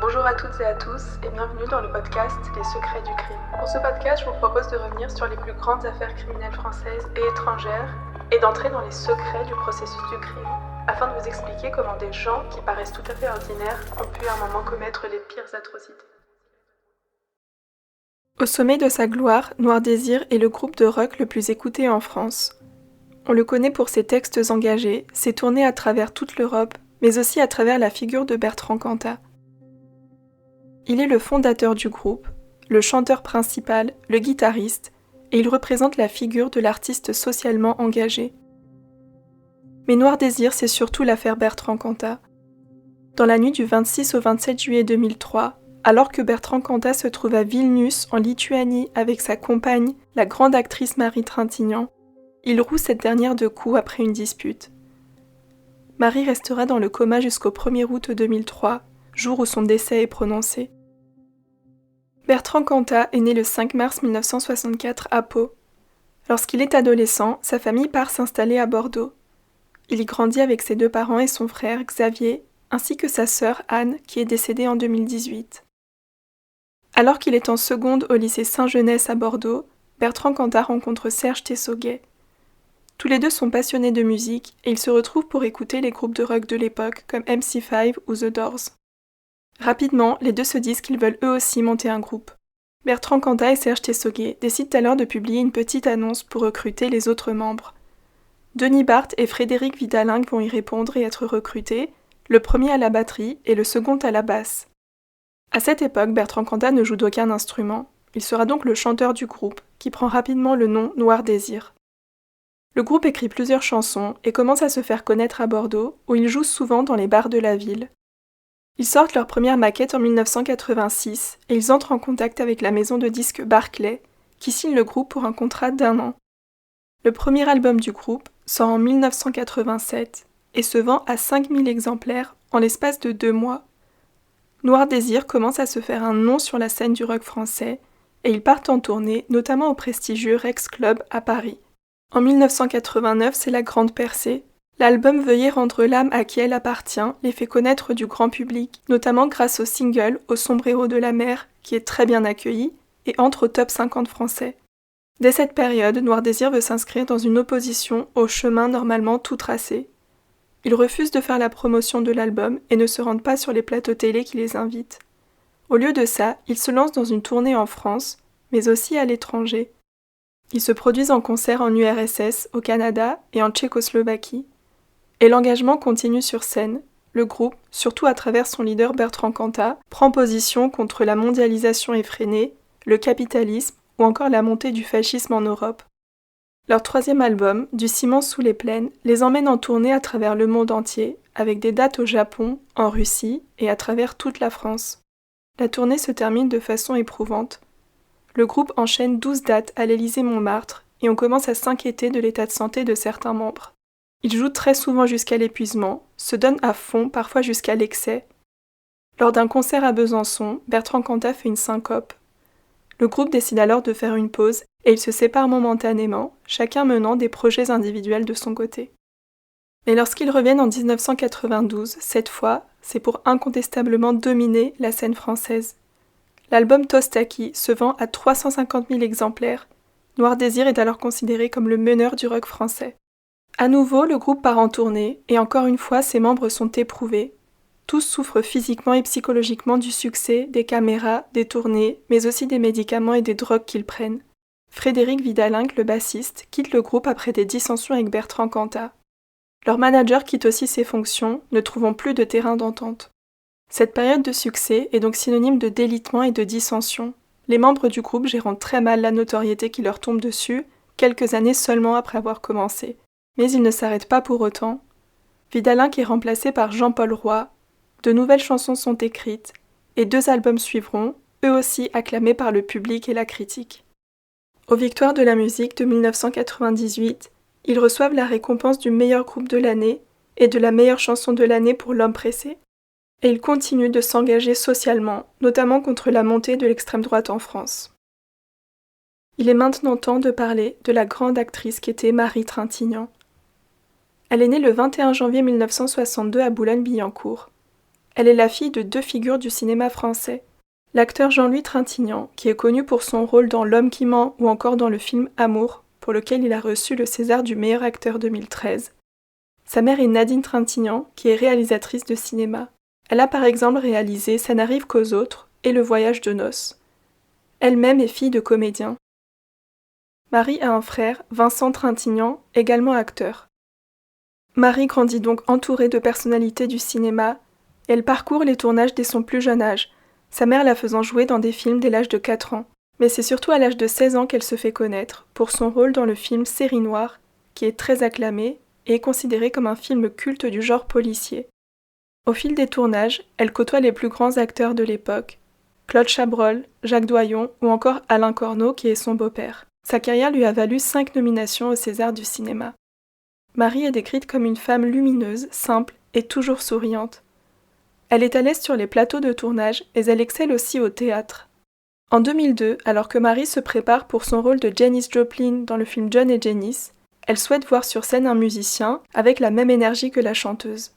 Bonjour à toutes et à tous et bienvenue dans le podcast Les secrets du crime. Pour ce podcast, je vous propose de revenir sur les plus grandes affaires criminelles françaises et étrangères et d'entrer dans les secrets du processus du crime, afin de vous expliquer comment des gens qui paraissent tout à fait ordinaires ont pu à un moment commettre les pires atrocités. Au sommet de sa gloire, Noir Désir est le groupe de rock le plus écouté en France. On le connaît pour ses textes engagés, ses tournées à travers toute l'Europe, mais aussi à travers la figure de Bertrand Cantat. Il est le fondateur du groupe, le chanteur principal, le guitariste, et il représente la figure de l'artiste socialement engagé. Mais Noir Désir, c'est surtout l'affaire Bertrand Cantat. Dans la nuit du 26 au 27 juillet 2003, alors que Bertrand Cantat se trouve à Vilnius, en Lituanie, avec sa compagne, la grande actrice Marie Trintignant, il roue cette dernière de coups après une dispute. Marie restera dans le coma jusqu'au 1er août 2003, jour où son décès est prononcé. Bertrand Cantat est né le 5 mars 1964 à Pau. Lorsqu'il est adolescent, sa famille part s'installer à Bordeaux. Il y grandit avec ses deux parents et son frère, Xavier, ainsi que sa sœur Anne, qui est décédée en 2018. Alors qu'il est en seconde au lycée Saint-Genès à Bordeaux, Bertrand Cantat rencontre Serge Tessoguet. Tous les deux sont passionnés de musique et ils se retrouvent pour écouter les groupes de rock de l'époque comme MC5 ou The Doors. Rapidement, les deux se disent qu'ils veulent eux aussi monter un groupe. Bertrand Cantat et Serge Tessoguet décident alors de publier une petite annonce pour recruter les autres membres. Denis Barthes et Frédéric Vidalin vont y répondre et être recrutés, le premier à la batterie et le second à la basse. À cette époque, Bertrand Cantat ne joue d'aucun instrument. Il sera donc le chanteur du groupe, qui prend rapidement le nom Noir Désir. Le groupe écrit plusieurs chansons et commence à se faire connaître à Bordeaux, où ils jouent souvent dans les bars de la ville. Ils sortent leur première maquette en 1986 et ils entrent en contact avec la maison de disques Barclay, qui signe le groupe pour un contrat d'1 an. Le premier album du groupe sort en 1987 et se vend à 5000 exemplaires en l'espace de 2 mois. Noir Désir commence à se faire un nom sur la scène du rock français et ils partent en tournée, notamment au prestigieux Rex Club à Paris. En 1989, c'est la grande percée. L'album Veuillez rendre l'âme à qui elle appartient les fait connaître du grand public, notamment grâce au single Au sombrero de la mer, qui est très bien accueilli et entre au top 50 français. Dès cette période, Noir Désir veut s'inscrire dans une opposition au chemin normalement tout tracé. Ils refusent de faire la promotion de l'album et ne se rendent pas sur les plateaux télé qui les invitent. Au lieu de ça, ils se lancent dans une tournée en France, mais aussi à l'étranger. Ils se produisent en concert en URSS, au Canada et en Tchécoslovaquie. Et l'engagement continue sur scène. Le groupe, surtout à travers son leader Bertrand Cantat, prend position contre la mondialisation effrénée, le capitalisme ou encore la montée du fascisme en Europe. Leur troisième album, Du ciment sous les plaines, les emmène en tournée à travers le monde entier, avec des dates au Japon, en Russie et à travers toute la France. La tournée se termine de façon éprouvante. Le groupe enchaîne 12 dates à l'Élysée-Montmartre et on commence à s'inquiéter de l'état de santé de certains membres. Ils jouent très souvent jusqu'à l'épuisement, se donnent à fond, parfois jusqu'à l'excès. Lors d'un concert à Besançon, Bertrand Cantat fait une syncope. Le groupe décide alors de faire une pause et ils se séparent momentanément, chacun menant des projets individuels de son côté. Mais lorsqu'ils reviennent en 1992, cette fois, c'est pour incontestablement dominer la scène française. L'album Tostaki se vend à 350 000 exemplaires. Noir Désir est alors considéré comme le meneur du rock français. À nouveau, le groupe part en tournée, et encore une fois, ses membres sont éprouvés. Tous souffrent physiquement et psychologiquement du succès, des caméras, des tournées, mais aussi des médicaments et des drogues qu'ils prennent. Frédéric Vidalin, le bassiste, quitte le groupe après des dissensions avec Bertrand Cantat. Leur manager quitte aussi ses fonctions, ne trouvant plus de terrain d'entente. Cette période de succès est donc synonyme de délitement et de dissension, les membres du groupe gérant très mal la notoriété qui leur tombe dessus, quelques années seulement après avoir commencé. Mais ils ne s'arrêtent pas pour autant. Vidalin est remplacé par Jean-Paul Roy, de nouvelles chansons sont écrites, et 2 albums suivront, eux aussi acclamés par le public et la critique. Aux Victoires de la musique de 1998, ils reçoivent la récompense du meilleur groupe de l'année et de la meilleure chanson de l'année pour L'Homme pressé. Et ils continuent de s'engager socialement, notamment contre la montée de l'extrême droite en France. Il est maintenant temps de parler de la grande actrice qu'était Marie Trintignant. Elle est née le 21 janvier 1962 à Boulogne-Billancourt. Elle est la fille de deux figures du cinéma français. L'acteur Jean-Louis Trintignant, qui est connu pour son rôle dans L'Homme qui ment ou encore dans le film Amour, pour lequel il a reçu le César du meilleur acteur 2013. Sa mère est Nadine Trintignant, qui est réalisatrice de cinéma. Elle a par exemple réalisé Ça n'arrive qu'aux autres et Le voyage de noces. Elle-même est fille de comédien. Marie a un frère, Vincent Trintignant, également acteur. Marie grandit donc entourée de personnalités du cinéma, et elle parcourt les tournages dès son plus jeune âge, sa mère la faisant jouer dans des films dès l'âge de 4 ans. Mais c'est surtout à l'âge de 16 ans qu'elle se fait connaître, pour son rôle dans le film Série Noire, qui est très acclamé et est considéré comme un film culte du genre policier. Au fil des tournages, elle côtoie les plus grands acteurs de l'époque, Claude Chabrol, Jacques Doyon ou encore Alain Corneau qui est son beau-père. Sa carrière lui a valu 5 nominations au César du cinéma. Marie est décrite comme une femme lumineuse, simple et toujours souriante. Elle est à l'aise sur les plateaux de tournage et elle excelle aussi au théâtre. En 2002, alors que Marie se prépare pour son rôle de Janis Joplin dans le film John et Janice, elle souhaite voir sur scène un musicien avec la même énergie que la chanteuse.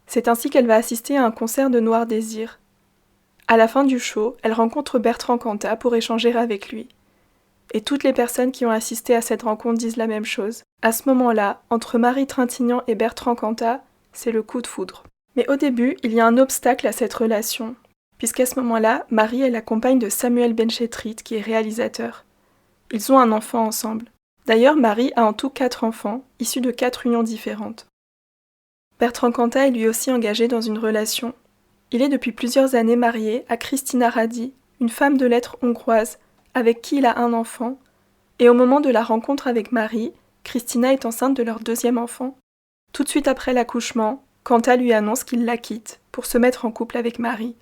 C'est ainsi qu'elle va assister à un concert de Noir Désir. À la fin du show, elle rencontre Bertrand Cantat pour échanger avec lui. Et toutes les personnes qui ont assisté à cette rencontre disent la même chose. À ce moment-là, entre Marie Trintignant et Bertrand Cantat, c'est le coup de foudre. Mais au début, il y a un obstacle à cette relation, puisqu'à ce moment-là, Marie est la compagne de Samuel Benchetrit, qui est réalisateur. Ils ont un enfant ensemble. D'ailleurs, Marie a en tout 4 enfants, issus de 4 unions différentes. Bertrand Cantat est lui aussi engagé dans une relation. Il est depuis plusieurs années marié à Christina Radi, une femme de lettres hongroise, avec qui il a un enfant, et au moment de la rencontre avec Marie, Christina est enceinte de leur 2e enfant. Tout de suite après l'accouchement, Cantat lui annonce qu'il la quitte pour se mettre en couple avec Marie.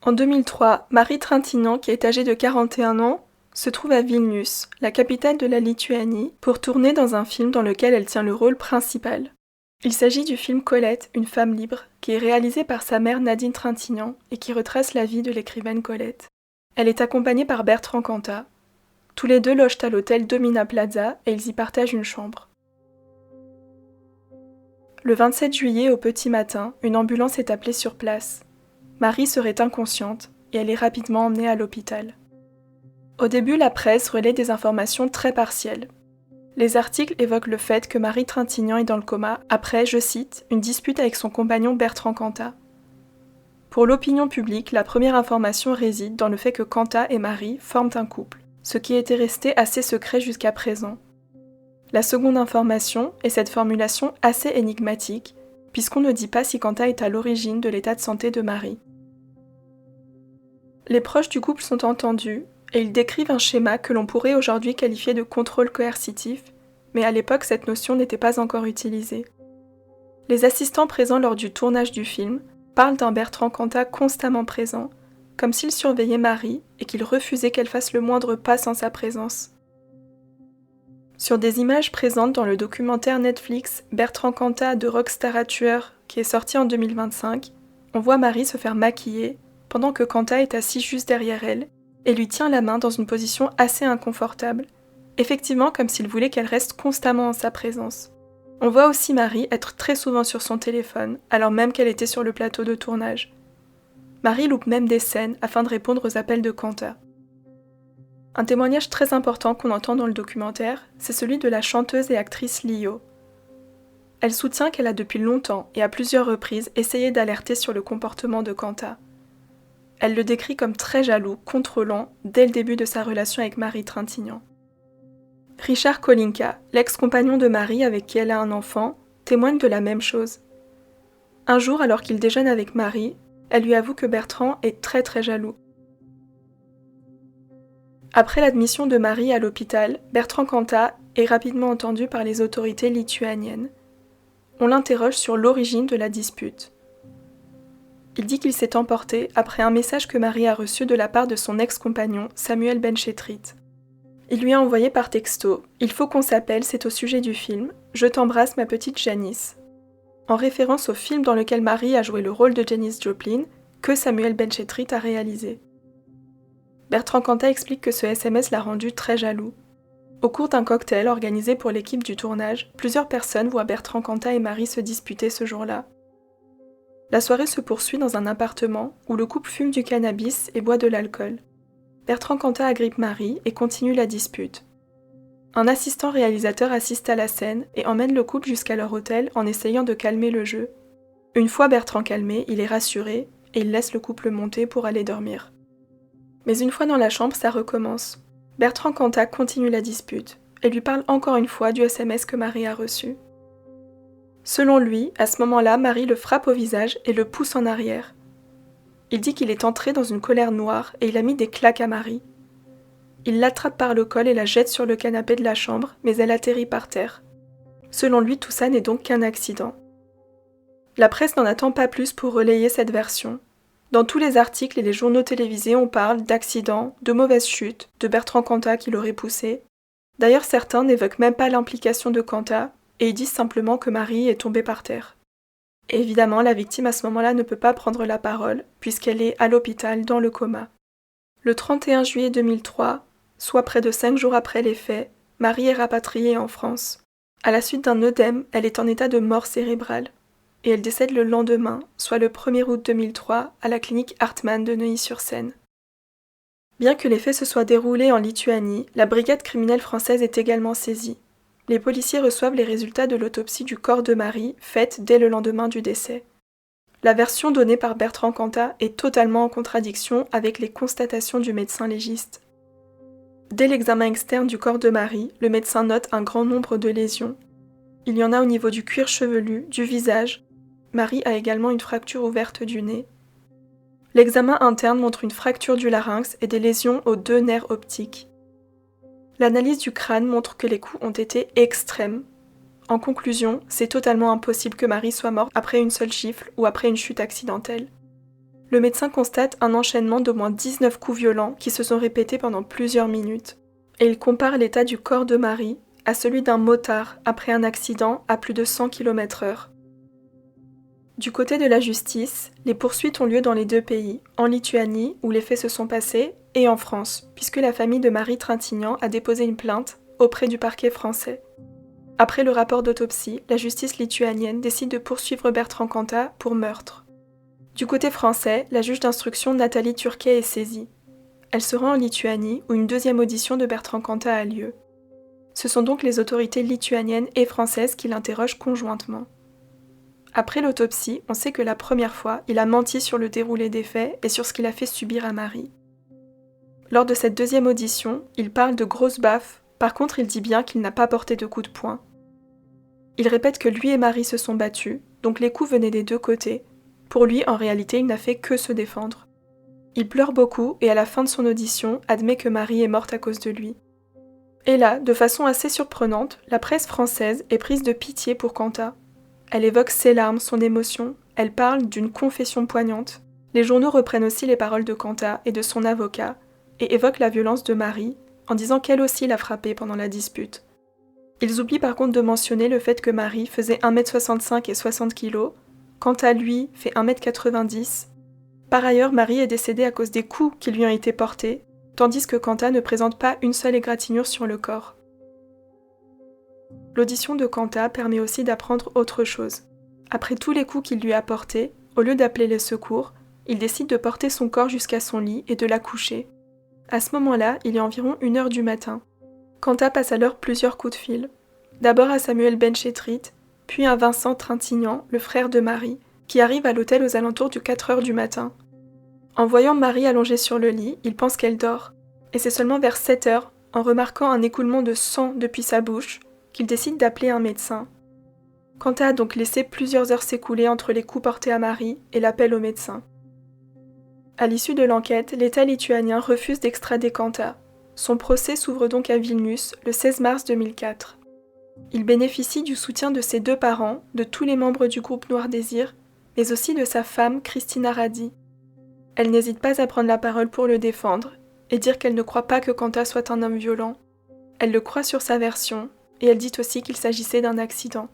En 2003, Marie Trintignant, qui est âgée de 41 ans, se trouve à Vilnius, la capitale de la Lituanie, pour tourner dans un film dans lequel elle tient le rôle principal. Il s'agit du film Colette, une femme libre, qui est réalisé par sa mère Nadine Trintignant et qui retrace la vie de l'écrivaine Colette. Elle est accompagnée par Bertrand Cantat. Tous les deux logent à l'hôtel Domina Plaza et ils y partagent une chambre. Le 27 juillet au petit matin, une ambulance est appelée sur place. Marie serait inconsciente et elle est rapidement emmenée à l'hôpital. Au début, la presse relaie des informations très partielles. Les articles évoquent le fait que Marie Trintignant est dans le coma après, je cite, une dispute avec son compagnon Bertrand Cantat. Pour l'opinion publique, la première information réside dans le fait que Cantat et Marie forment un couple, ce qui était resté assez secret jusqu'à présent. La seconde information est cette formulation assez énigmatique, puisqu'on ne dit pas si Cantat est à l'origine de l'état de santé de Marie. Les proches du couple sont entendus, et ils décrivent un schéma que l'on pourrait aujourd'hui qualifier de contrôle coercitif, mais à l'époque cette notion n'était pas encore utilisée. Les assistants présents lors du tournage du film parlent d'un Bertrand Cantat constamment présent, comme s'il surveillait Marie et qu'il refusait qu'elle fasse le moindre pas sans sa présence. Sur des images présentes dans le documentaire Netflix Bertrand Cantat de Rockstar à tueur, qui est sorti en 2025, on voit Marie se faire maquiller, pendant que Cantat est assis juste derrière elle, et lui tient la main dans une position assez inconfortable, effectivement comme s'il voulait qu'elle reste constamment en sa présence. On voit aussi Marie être très souvent sur son téléphone, alors même qu'elle était sur le plateau de tournage. Marie loupe même des scènes afin de répondre aux appels de Cantat. Un témoignage très important qu'on entend dans le documentaire, c'est celui de la chanteuse et actrice Lio. Elle soutient qu'elle a depuis longtemps et à plusieurs reprises essayé d'alerter sur le comportement de Cantat. Elle le décrit comme très jaloux, contrôlant, dès le début de sa relation avec Marie Trintignant. Richard Kolinka, l'ex-compagnon de Marie avec qui elle a un enfant, témoigne de la même chose. Un jour, alors qu'il déjeune avec Marie, elle lui avoue que Bertrand est très très jaloux. Après l'admission de Marie à l'hôpital, Bertrand Cantat est rapidement entendu par les autorités lituaniennes. On l'interroge sur l'origine de la dispute. Il dit qu'il s'est emporté après un message que Marie a reçu de la part de son ex-compagnon, Samuel Benchetrit. Il lui a envoyé par texto « Il faut qu'on s'appelle, c'est au sujet du film. Je t'embrasse, ma petite Janice », en référence au film dans lequel Marie a joué le rôle de Janis Joplin, que Samuel Benchetrit a réalisé. Bertrand Cantat explique que ce SMS l'a rendu très jaloux. Au cours d'un cocktail organisé pour l'équipe du tournage, plusieurs personnes voient Bertrand Cantat et Marie se disputer ce jour-là. La soirée se poursuit dans un appartement où le couple fume du cannabis et boit de l'alcool. Bertrand Cantat agrippe Marie et continue la dispute. Un assistant réalisateur assiste à la scène et emmène le couple jusqu'à leur hôtel en essayant de calmer le jeu. Une fois Bertrand calmé, il est rassuré et il laisse le couple monter pour aller dormir. Mais une fois dans la chambre, ça recommence. Bertrand Cantat continue la dispute et lui parle encore une fois du SMS que Marie a reçu. Selon lui, à ce moment-là, Marie le frappe au visage et le pousse en arrière. Il dit qu'il est entré dans une colère noire et il a mis des claques à Marie. Il l'attrape par le col et la jette sur le canapé de la chambre, mais elle atterrit par terre. Selon lui, tout ça n'est donc qu'un accident. La presse n'en attend pas plus pour relayer cette version. Dans tous les articles et les journaux télévisés, on parle d'accident, de mauvaise chute, de Bertrand Cantat qui l'aurait poussé. D'ailleurs, certains n'évoquent même pas l'implication de Cantat, et ils disent simplement que Marie est tombée par terre. Et évidemment, la victime à ce moment-là ne peut pas prendre la parole, puisqu'elle est à l'hôpital dans le coma. Le 31 juillet 2003, soit près de 5 jours après les faits, Marie est rapatriée en France. À la suite d'un œdème, elle est en état de mort cérébrale. Et elle décède le lendemain, soit le 1er août 2003, à la clinique Hartmann de Neuilly-sur-Seine. Bien que les faits se soient déroulés en Lituanie, la brigade criminelle française est également saisie. Les policiers reçoivent les résultats de l'autopsie du corps de Marie, faite dès le lendemain du décès. La version donnée par Bertrand Cantat est totalement en contradiction avec les constatations du médecin légiste. Dès l'examen externe du corps de Marie, le médecin note un grand nombre de lésions. Il y en a au niveau du cuir chevelu, du visage. Marie a également une fracture ouverte du nez. L'examen interne montre une fracture du larynx et des lésions aux 2 nerfs optiques. L'analyse du crâne montre que les coups ont été extrêmes. En conclusion, c'est totalement impossible que Marie soit morte après une seule gifle ou après une chute accidentelle. Le médecin constate un enchaînement d'au moins 19 coups violents qui se sont répétés pendant plusieurs minutes. Et il compare l'état du corps de Marie à celui d'un motard après un accident à plus de 100 km/h. Du côté de la justice, les poursuites ont lieu dans les 2 pays, en Lituanie, où les faits se sont passés, et en France, puisque la famille de Marie Trintignant a déposé une plainte auprès du parquet français. Après le rapport d'autopsie, la justice lituanienne décide de poursuivre Bertrand Cantat pour meurtre. Du côté français, la juge d'instruction Nathalie Turquet est saisie. Elle se rend en Lituanie, où une 2e audition de Bertrand Cantat a lieu. Ce sont donc les autorités lituaniennes et françaises qui l'interrogent conjointement. Après l'autopsie, on sait que la première fois, il a menti sur le déroulé des faits et sur ce qu'il a fait subir à Marie. Lors de cette 2e audition, il parle de grosses baffes, par contre il dit bien qu'il n'a pas porté de coups de poing. Il répète que lui et Marie se sont battus, donc les coups venaient des 2 côtés. Pour lui, en réalité, il n'a fait que se défendre. Il pleure beaucoup et à la fin de son audition, admet que Marie est morte à cause de lui. Et là, de façon assez surprenante, la presse française est prise de pitié pour Cantat. Elle évoque ses larmes, son émotion, elle parle d'une confession poignante. Les journaux reprennent aussi les paroles de Cantat et de son avocat, et évoquent la violence de Marie, en disant qu'elle aussi l'a frappée pendant la dispute. Ils oublient par contre de mentionner le fait que Marie faisait 1m65 et 60 kg, Cantat lui fait 1m90. Par ailleurs, Marie est décédée à cause des coups qui lui ont été portés, tandis que Cantat ne présente pas une seule égratignure sur le corps. L'audition de Cantat permet aussi d'apprendre autre chose. Après tous les coups qu'il lui a portés, au lieu d'appeler les secours, il décide de porter son corps jusqu'à son lit et de la coucher. À ce moment-là, il est environ 1h du matin. Cantat passe alors plusieurs coups de fil. D'abord à Samuel Benchetrit, puis à Vincent Trintignant, le frère de Marie, qui arrive à l'hôtel aux alentours de 4h du matin. En voyant Marie allongée sur le lit, il pense qu'elle dort. Et c'est seulement vers 7h, en remarquant un écoulement de sang depuis sa bouche, qu'il décide d'appeler un médecin. Cantat a donc laissé plusieurs heures s'écouler entre les coups portés à Marie et l'appel au médecin. À l'issue de l'enquête, l'État lituanien refuse d'extrader Cantat. Son procès s'ouvre donc à Vilnius le 16 mars 2004. Il bénéficie du soutien de ses 2 parents, de tous les membres du groupe Noir Désir, mais aussi de sa femme Christina Radi. Elle n'hésite pas à prendre la parole pour le défendre et dire qu'elle ne croit pas que Cantat soit un homme violent. Elle le croit sur sa version, et elle dit aussi qu'il s'agissait d'un accident.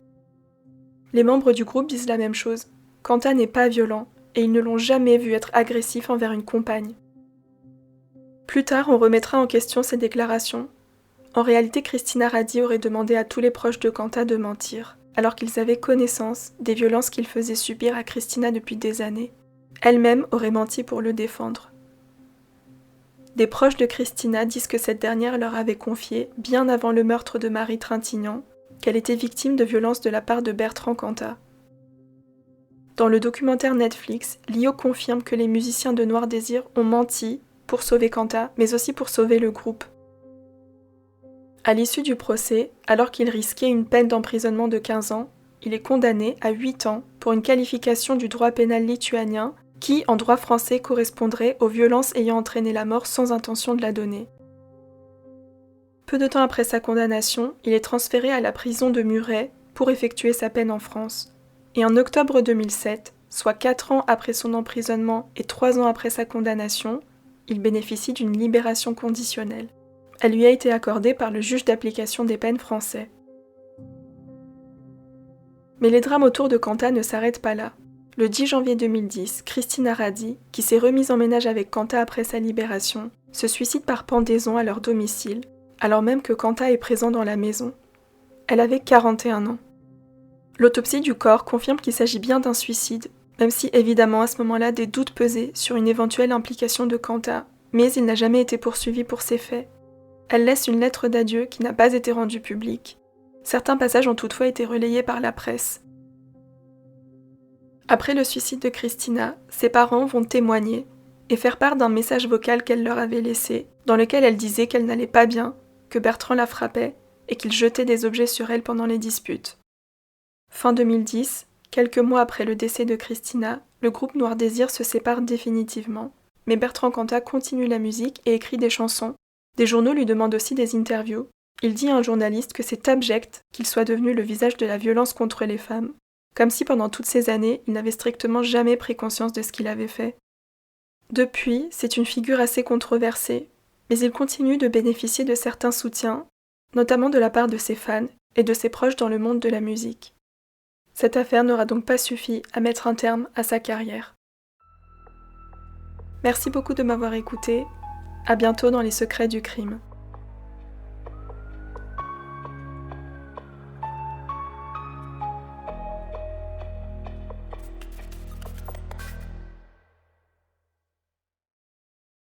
Les membres du groupe disent la même chose. Cantat n'est pas violent, et ils ne l'ont jamais vu être agressif envers une compagne. Plus tard, on remettra en question ces déclarations. En réalité, Christina Radi aurait demandé à tous les proches de Cantat de mentir, alors qu'ils avaient connaissance des violences qu'il faisait subir à Christina depuis des années. Elle-même aurait menti pour le défendre. Des proches de Christina disent que cette dernière leur avait confié, bien avant le meurtre de Marie Trintignant, qu'elle était victime de violences de la part de Bertrand Cantat. Dans le documentaire Netflix, Lio confirme que les musiciens de Noir Désir ont menti pour sauver Cantat, mais aussi pour sauver le groupe. À l'issue du procès, alors qu'il risquait une peine d'emprisonnement de 15 ans, il est condamné à 8 ans pour une qualification du droit pénal lituanien qui, en droit français, correspondrait aux violences ayant entraîné la mort sans intention de la donner. Peu de temps après sa condamnation, il est transféré à la prison de Muret pour effectuer sa peine en France. Et en octobre 2007, soit 4 ans après son emprisonnement et 3 ans après sa condamnation, il bénéficie d'une libération conditionnelle. Elle lui a été accordée par le juge d'application des peines français. Mais les drames autour de Cantat ne s'arrêtent pas là. Le 10 janvier 2010, Christina Radi, qui s'est remise en ménage avec Cantat après sa libération, se suicide par pendaison à leur domicile, alors même que Cantat est présent dans la maison. Elle avait 41 ans. L'autopsie du corps confirme qu'il s'agit bien d'un suicide, même si évidemment à ce moment-là des doutes pesaient sur une éventuelle implication de Cantat, mais il n'a jamais été poursuivi pour ces faits. Elle laisse une lettre d'adieu qui n'a pas été rendue publique. Certains passages ont toutefois été relayés par la presse. Après le suicide de Christina, ses parents vont témoigner et faire part d'un message vocal qu'elle leur avait laissé, dans lequel elle disait qu'elle n'allait pas bien, que Bertrand la frappait et qu'il jetait des objets sur elle pendant les disputes. Fin 2010, quelques mois après le décès de Christina, le groupe Noir Désir se sépare définitivement. Mais Bertrand Cantat continue la musique et écrit des chansons. Des journaux lui demandent aussi des interviews. Il dit à un journaliste que c'est abject qu'il soit devenu le visage de la violence contre les femmes, comme si pendant toutes ces années, il n'avait strictement jamais pris conscience de ce qu'il avait fait. Depuis, c'est une figure assez controversée, mais il continue de bénéficier de certains soutiens, notamment de la part de ses fans et de ses proches dans le monde de la musique. Cette affaire n'aura donc pas suffi à mettre un terme à sa carrière. Merci beaucoup de m'avoir écouté. À bientôt dans les secrets du crime.